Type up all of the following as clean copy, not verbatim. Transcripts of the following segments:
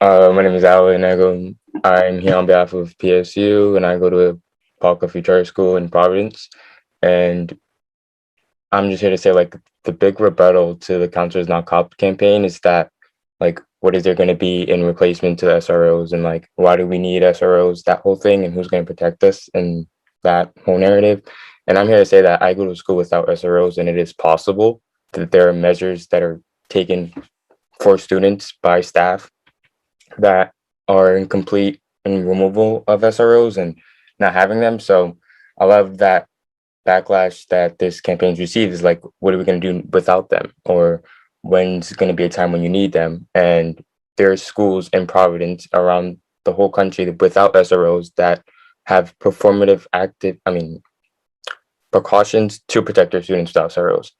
My name is Alan. I'm here on behalf of PSU, and I go to Paul Coffee Charter School in Providence. And I'm just here to say, like, the big rebuttal to the Counselors Not Cop campaign is that, like, what is there going to be in replacement to the SROs, and like, why do we need SROs? That whole thing, and who's going to protect us, and that whole narrative. And I'm here to say that I go to school without SROs, and it is possible that there are measures that are taken for students by staff that are incomplete and removal of SROs and not having them. So a lot of that backlash that this campaign's received is like, what are we going to do without them? Or when's going to be a time when you need them? And there's schools in Providence around the whole country without SROs that have precautions to protect their students without SROs.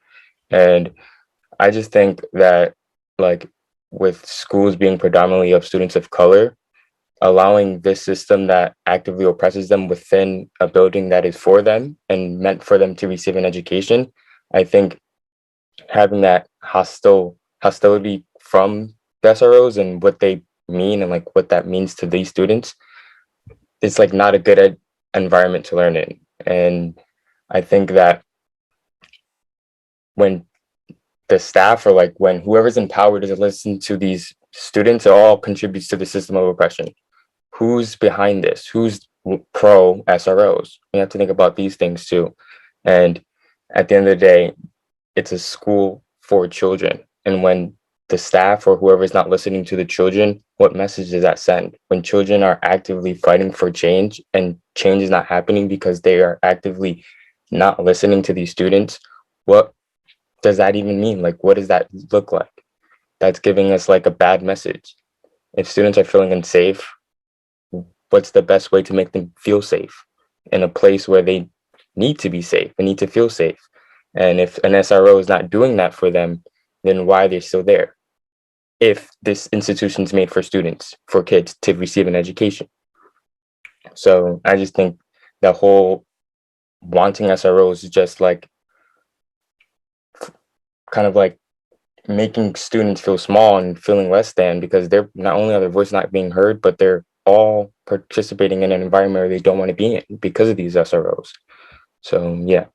And I just think that, like, with schools being predominantly of students of color, allowing this system that actively oppresses them within a building that is for them and meant for them to receive an education, I think having that hostility from the SROs and what they mean and like what that means to these students, it's like not a good environment to learn in. And I think that when the staff or like when whoever's in power doesn't listen to these students, it all contributes to the system of oppression. Who's behind this? Who's pro SROs? We have to think about these things too. And at the end of the day, it's a school for children. And when the staff or whoever is not listening to the children, what message does that send? When children are actively fighting for change and change is not happening because they are actively not listening to these students, what does that even mean? Like, what does that look like? That's giving us like a bad message. If students are feeling unsafe, what's the best way to make them feel safe in a place where they need to be safe, they need to feel safe? And if an SRO is not doing that for them, then why are they still there? If this institution is made for students, for kids to receive an education. So I just think the whole wanting SROs is just like kind of like making students feel small and feeling less than, because they're not only are their voice not being heard, but they're all participating in an environment where they don't want to be in because of these SROs. So yeah.